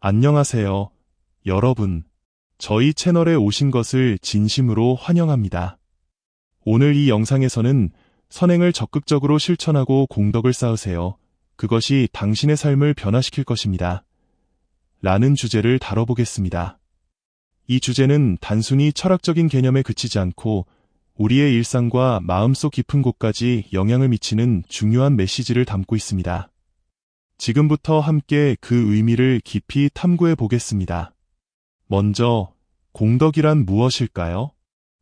안녕하세요, 여러분. 저희 채널에 오신 것을 진심으로 환영합니다. 오늘 이 영상에서는 선행을 적극적으로 실천하고 공덕을 쌓으세요. 그것이 당신의 삶을 변화시킬 것입니다. 라는 주제를 다뤄보겠습니다. 이 주제는 단순히 철학적인 개념에 그치지 않고 우리의 일상과 마음속 깊은 곳까지 영향을 미치는 중요한 메시지를 담고 있습니다. 지금부터 함께 그 의미를 깊이 탐구해 보겠습니다. 먼저, 공덕이란 무엇일까요?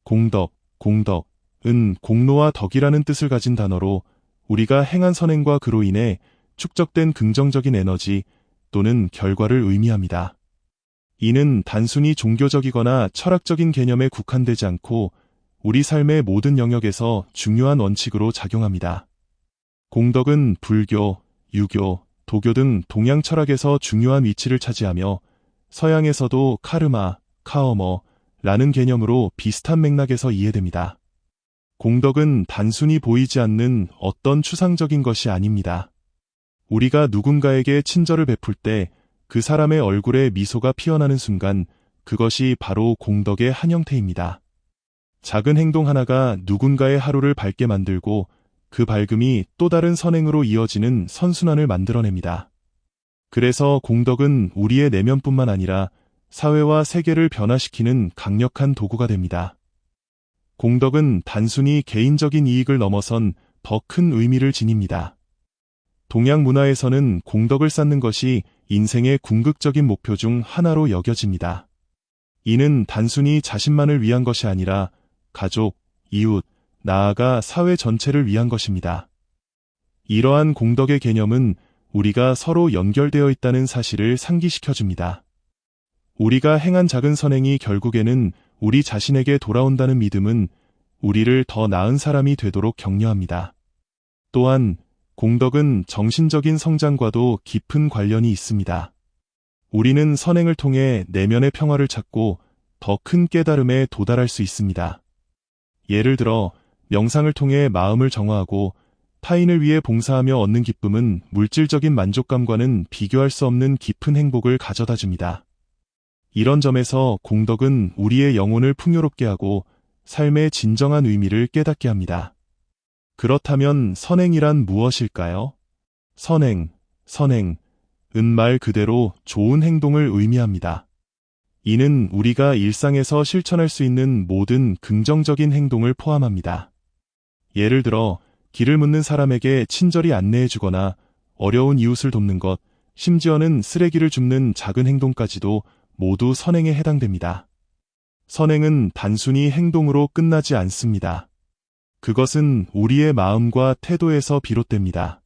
공덕은 공로와 덕이라는 뜻을 가진 단어로 우리가 행한 선행과 그로 인해 축적된 긍정적인 에너지 또는 결과를 의미합니다. 이는 단순히 종교적이거나 철학적인 개념에 국한되지 않고 우리 삶의 모든 영역에서 중요한 원칙으로 작용합니다. 공덕은 불교, 유교, 도교 등 동양 철학에서 중요한 위치를 차지하며 서양에서도 카르마라는 개념으로 비슷한 맥락에서 이해됩니다. 공덕은 단순히 보이지 않는 어떤 추상적인 것이 아닙니다. 우리가 누군가에게 친절을 베풀 때 그 사람의 얼굴에 미소가 피어나는 순간 그것이 바로 공덕의 한 형태입니다. 작은 행동 하나가 누군가의 하루를 밝게 만들고 그 밝음이 또 다른 선행으로 이어지는 선순환을 만들어냅니다. 그래서 공덕은 우리의 내면뿐만 아니라 사회와 세계를 변화시키는 강력한 도구가 됩니다. 공덕은 단순히 개인적인 이익을 넘어선 더 큰 의미를 지닙니다. 동양 문화에서는 공덕을 쌓는 것이 인생의 궁극적인 목표 중 하나로 여겨집니다. 이는 단순히 자신만을 위한 것이 아니라 가족, 이웃, 나아가 사회 전체를 위한 것입니다. 이러한 공덕의 개념은 우리가 서로 연결되어 있다는 사실을 상기시켜줍니다. 우리가 행한 작은 선행이 결국에는 우리 자신에게 돌아온다는 믿음은 우리를 더 나은 사람이 되도록 격려합니다. 또한 공덕은 정신적인 성장과도 깊은 관련이 있습니다. 우리는 선행을 통해 내면의 평화를 찾고 더 큰 깨달음에 도달할 수 있습니다. 예를 들어 명상을 통해 마음을 정화하고 타인을 위해 봉사하며 얻는 기쁨은 물질적인 만족감과는 비교할 수 없는 깊은 행복을 가져다 줍니다. 이런 점에서 공덕은 우리의 영혼을 풍요롭게 하고 삶의 진정한 의미를 깨닫게 합니다. 그렇다면 선행이란 무엇일까요? 선행은 말 그대로 좋은 행동을 의미합니다. 이는 우리가 일상에서 실천할 수 있는 모든 긍정적인 행동을 포함합니다. 예를 들어 길을 묻는 사람에게 친절히 안내해주거나 어려운 이웃을 돕는 것, 심지어는 쓰레기를 줍는 작은 행동까지도 모두 선행에 해당됩니다. 선행은 단순히 행동으로 끝나지 않습니다. 그것은 우리의 마음과 태도에서 비롯됩니다.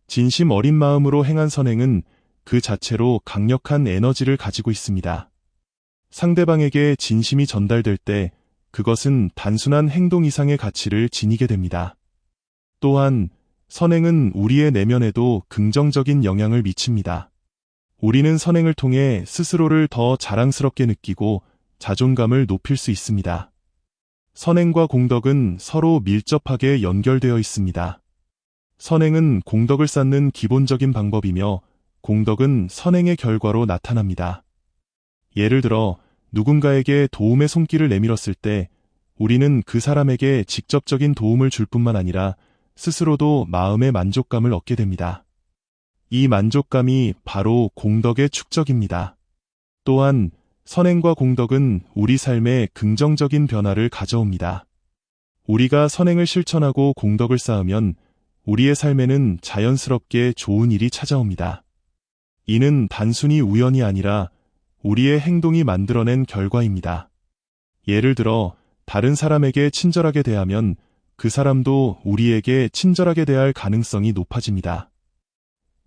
진심 어린 마음으로 행한 선행은 그 자체로 강력한 에너지를 가지고 있습니다. 상대방에게 진심이 전달될 때 그것은 단순한 행동 이상의 가치를 지니게 됩니다. 또한 선행은 우리의 내면에도 긍정적인 영향을 미칩니다. 우리는 선행을 통해 스스로를 더 자랑스럽게 느끼고 자존감을 높일 수 있습니다. 선행과 공덕은 서로 밀접하게 연결되어 있습니다. 선행은 공덕을 쌓는 기본적인 방법이며 공덕은 선행의 결과로 나타납니다. 예를 들어 누군가에게 도움의 손길을 내밀었을 때 우리는 그 사람에게 직접적인 도움을 줄 뿐만 아니라 스스로도 마음의 만족감을 얻게 됩니다. 이 만족감이 바로 공덕의 축적입니다. 또한 선행과 공덕은 우리 삶에 긍정적인 변화를 가져옵니다. 우리가 선행을 실천하고 공덕을 쌓으면 우리의 삶에는 자연스럽게 좋은 일이 찾아옵니다. 이는 단순히 우연이 아니라 우리의 행동이 만들어낸 결과입니다. 예를 들어 다른 사람에게 친절하게 대하면 그 사람도 우리에게 친절하게 대할 가능성이 높아집니다.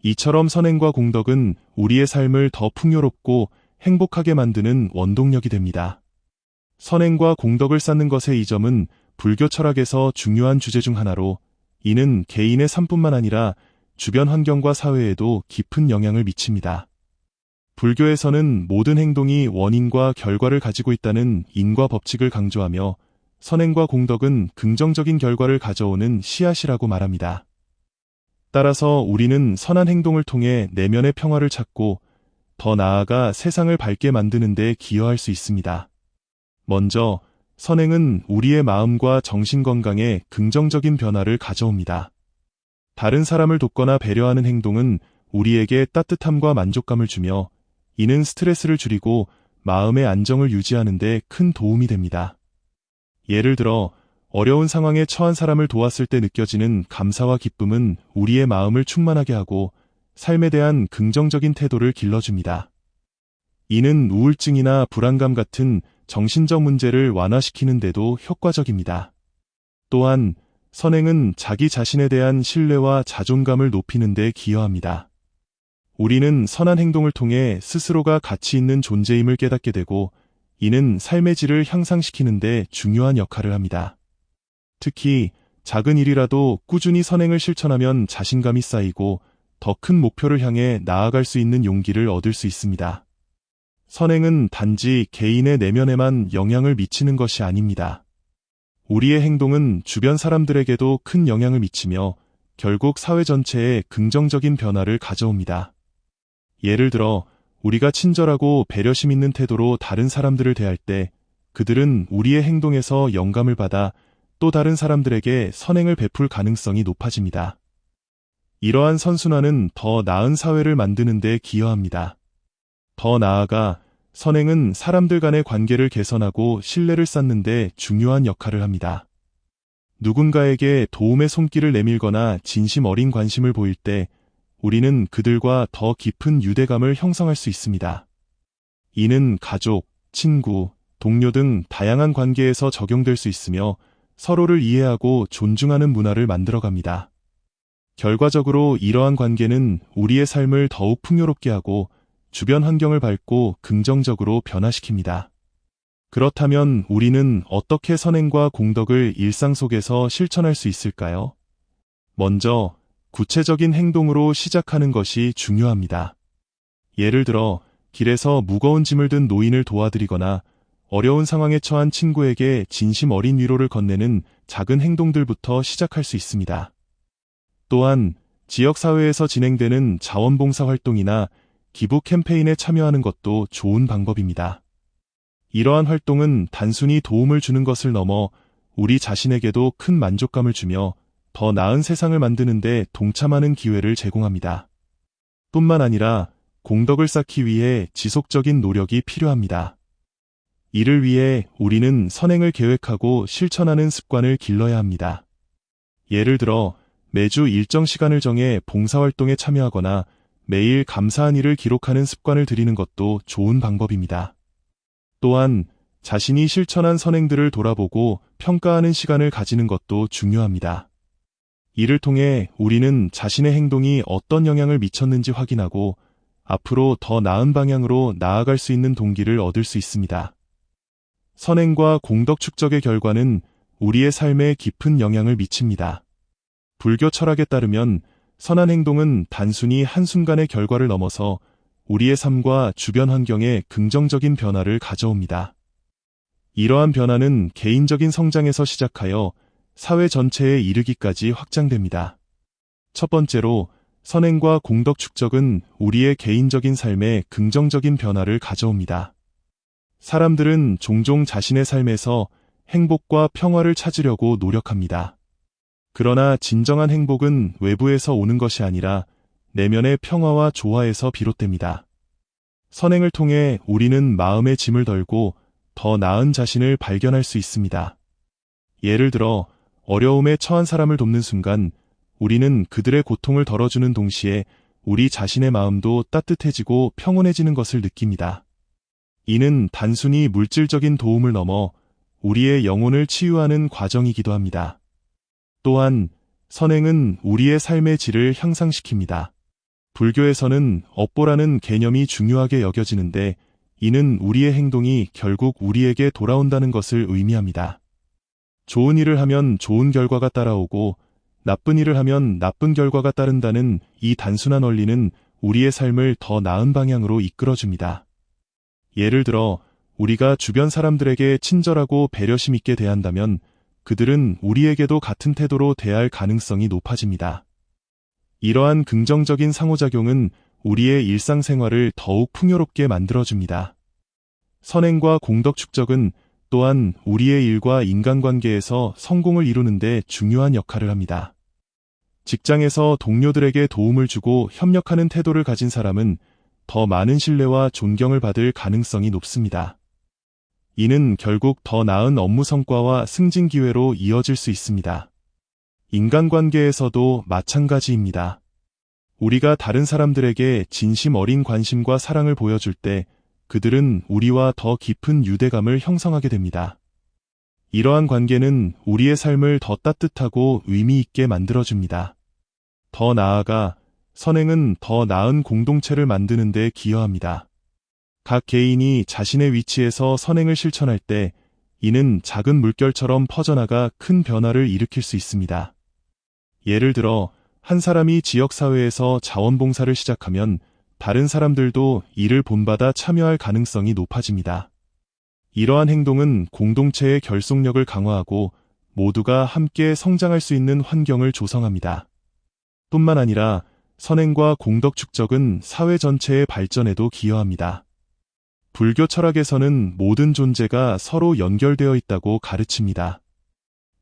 이처럼 선행과 공덕은 우리의 삶을 더 풍요롭고 행복하게 만드는 원동력이 됩니다. 선행과 공덕을 쌓는 것의 이 점은 불교 철학에서 중요한 주제 중 하나로 이는 개인의 삶뿐만 아니라 주변 환경과 사회에도 깊은 영향을 미칩니다. 불교에서는 모든 행동이 원인과 결과를 가지고 있다는 인과 법칙을 강조하며 선행과 공덕은 긍정적인 결과를 가져오는 씨앗이라고 말합니다. 따라서 우리는 선한 행동을 통해 내면의 평화를 찾고 더 나아가 세상을 밝게 만드는 데 기여할 수 있습니다. 먼저, 선행은 우리의 마음과 정신 건강에 긍정적인 변화를 가져옵니다. 다른 사람을 돕거나 배려하는 행동은 우리에게 따뜻함과 만족감을 주며, 이는 스트레스를 줄이고 마음의 안정을 유지하는 데 큰 도움이 됩니다. 예를 들어, 어려운 상황에 처한 사람을 도왔을 때 느껴지는 감사와 기쁨은 우리의 마음을 충만하게 하고 삶에 대한 긍정적인 태도를 길러줍니다. 이는 우울증이나 불안감 같은 정신적 문제를 완화시키는 데도 효과적입니다. 또한 선행은 자기 자신에 대한 신뢰와 자존감을 높이는 데 기여합니다. 우리는 선한 행동을 통해 스스로가 가치 있는 존재임을 깨닫게 되고, 이는 삶의 질을 향상시키는 데 중요한 역할을 합니다. 특히 작은 일이라도 꾸준히 선행을 실천하면 자신감이 쌓이고 더 큰 목표를 향해 나아갈 수 있는 용기를 얻을 수 있습니다. 선행은 단지 개인의 내면에만 영향을 미치는 것이 아닙니다. 우리의 행동은 주변 사람들에게도 큰 영향을 미치며 결국 사회 전체에 긍정적인 변화를 가져옵니다. 예를 들어, 우리가 친절하고 배려심 있는 태도로 다른 사람들을 대할 때 그들은 우리의 행동에서 영감을 받아 또 다른 사람들에게 선행을 베풀 가능성이 높아집니다. 이러한 선순환은 더 나은 사회를 만드는 데 기여합니다. 더 나아가 선행은 사람들 간의 관계를 개선하고 신뢰를 쌓는 데 중요한 역할을 합니다. 누군가에게 도움의 손길을 내밀거나 진심 어린 관심을 보일 때 우리는 그들과 더 깊은 유대감을 형성할 수 있습니다. 이는 가족, 친구, 동료 등 다양한 관계에서 적용될 수 있으며 서로를 이해하고 존중하는 문화를 만들어갑니다. 결과적으로 이러한 관계는 우리의 삶을 더욱 풍요롭게 하고 주변 환경을 밝고 긍정적으로 변화시킵니다. 그렇다면 우리는 어떻게 선행과 공덕을 일상 속에서 실천할 수 있을까요? 먼저 구체적인 행동으로 시작하는 것이 중요합니다. 예를 들어 길에서 무거운 짐을 든 노인을 도와드리거나 어려운 상황에 처한 친구에게 진심 어린 위로를 건네는 작은 행동들부터 시작할 수 있습니다. 또한 지역사회에서 진행되는 자원봉사 활동이나 기부 캠페인에 참여하는 것도 좋은 방법입니다. 이러한 활동은 단순히 도움을 주는 것을 넘어 우리 자신에게도 큰 만족감을 주며 더 나은 세상을 만드는 데 동참하는 기회를 제공합니다. 뿐만 아니라 공덕을 쌓기 위해 지속적인 노력이 필요합니다. 이를 위해 우리는 선행을 계획하고 실천하는 습관을 길러야 합니다. 예를 들어 매주 일정 시간을 정해 봉사활동에 참여하거나 매일 감사한 일을 기록하는 습관을 들이는 것도 좋은 방법입니다. 또한 자신이 실천한 선행들을 돌아보고 평가하는 시간을 가지는 것도 중요합니다. 이를 통해 우리는 자신의 행동이 어떤 영향을 미쳤는지 확인하고 앞으로 더 나은 방향으로 나아갈 수 있는 동기를 얻을 수 있습니다. 선행과 공덕 축적의 결과는 우리의 삶에 깊은 영향을 미칩니다. 불교 철학에 따르면 선한 행동은 단순히 한순간의 결과를 넘어서 우리의 삶과 주변 환경에 긍정적인 변화를 가져옵니다. 이러한 변화는 개인적인 성장에서 시작하여 사회 전체에 이르기까지 확장됩니다. 첫 번째로, 선행과 공덕 축적은 우리의 개인적인 삶에 긍정적인 변화를 가져옵니다. 사람들은 종종 자신의 삶에서 행복과 평화를 찾으려고 노력합니다. 그러나 진정한 행복은 외부에서 오는 것이 아니라 내면의 평화와 조화에서 비롯됩니다. 선행을 통해 우리는 마음의 짐을 덜고 더 나은 자신을 발견할 수 있습니다. 예를 들어 어려움에 처한 사람을 돕는 순간 우리는 그들의 고통을 덜어주는 동시에 우리 자신의 마음도 따뜻해지고 평온해지는 것을 느낍니다. 이는 단순히 물질적인 도움을 넘어 우리의 영혼을 치유하는 과정이기도 합니다. 또한 선행은 우리의 삶의 질을 향상시킵니다. 불교에서는 업보라는 개념이 중요하게 여겨지는데 이는 우리의 행동이 결국 우리에게 돌아온다는 것을 의미합니다. 좋은 일을 하면 좋은 결과가 따라오고 나쁜 일을 하면 나쁜 결과가 따른다는 이 단순한 원리는 우리의 삶을 더 나은 방향으로 이끌어줍니다. 예를 들어 우리가 주변 사람들에게 친절하고 배려심 있게 대한다면 그들은 우리에게도 같은 태도로 대할 가능성이 높아집니다. 이러한 긍정적인 상호작용은 우리의 일상생활을 더욱 풍요롭게 만들어줍니다. 선행과 공덕 축적은 또한 우리의 일과 인간관계에서 성공을 이루는 데 중요한 역할을 합니다. 직장에서 동료들에게 도움을 주고 협력하는 태도를 가진 사람은 더 많은 신뢰와 존경을 받을 가능성이 높습니다. 이는 결국 더 나은 업무 성과와 승진 기회로 이어질 수 있습니다. 인간관계에서도 마찬가지입니다. 우리가 다른 사람들에게 진심 어린 관심과 사랑을 보여줄 때 그들은 우리와 더 깊은 유대감을 형성하게 됩니다. 이러한 관계는 우리의 삶을 더 따뜻하고 의미 있게 만들어줍니다. 더 나아가 선행은 더 나은 공동체를 만드는 데 기여합니다. 각 개인이 자신의 위치에서 선행을 실천할 때 이는 작은 물결처럼 퍼져나가 큰 변화를 일으킬 수 있습니다. 예를 들어 한 사람이 지역사회에서 자원봉사를 시작하면 다른 사람들도 이를 본받아 참여할 가능성이 높아집니다. 이러한 행동은 공동체의 결속력을 강화하고 모두가 함께 성장할 수 있는 환경을 조성합니다. 뿐만 아니라 선행과 공덕 축적은 사회 전체의 발전에도 기여합니다. 불교 철학에서는 모든 존재가 서로 연결되어 있다고 가르칩니다.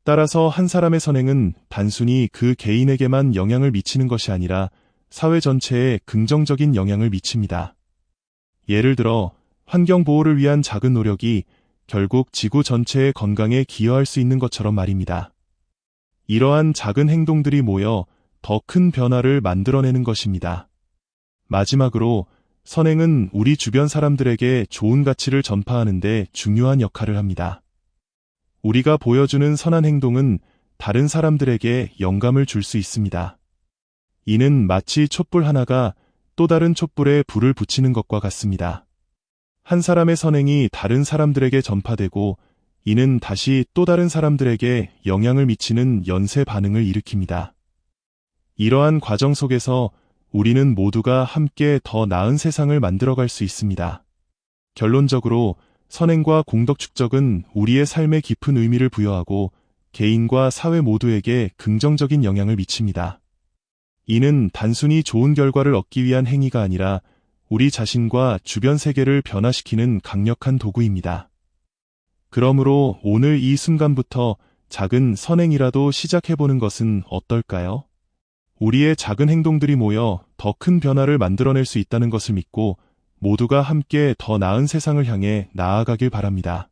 따라서 한 사람의 선행은 단순히 그 개인에게만 영향을 미치는 것이 아니라 사회 전체에 긍정적인 영향을 미칩니다. 예를 들어 환경 보호를 위한 작은 노력이 결국 지구 전체의 건강에 기여할 수 있는 것처럼 말입니다. 이러한 작은 행동들이 모여 더 큰 변화를 만들어내는 것입니다. 마지막으로 선행은 우리 주변 사람들에게 좋은 가치를 전파하는 데 중요한 역할을 합니다. 우리가 보여주는 선한 행동은 다른 사람들에게 영감을 줄 수 있습니다. 이는 마치 촛불 하나가 또 다른 촛불에 불을 붙이는 것과 같습니다. 한 사람의 선행이 다른 사람들에게 전파되고 이는 다시 또 다른 사람들에게 영향을 미치는 연쇄 반응을 일으킵니다. 이러한 과정 속에서 우리는 모두가 함께 더 나은 세상을 만들어갈 수 있습니다. 결론적으로 선행과 공덕 축적은 우리의 삶에 깊은 의미를 부여하고 개인과 사회 모두에게 긍정적인 영향을 미칩니다. 이는 단순히 좋은 결과를 얻기 위한 행위가 아니라 우리 자신과 주변 세계를 변화시키는 강력한 도구입니다. 그러므로 오늘 이 순간부터 작은 선행이라도 시작해보는 것은 어떨까요? 우리의 작은 행동들이 모여 더 큰 변화를 만들어낼 수 있다는 것을 믿고 모두가 함께 더 나은 세상을 향해 나아가길 바랍니다.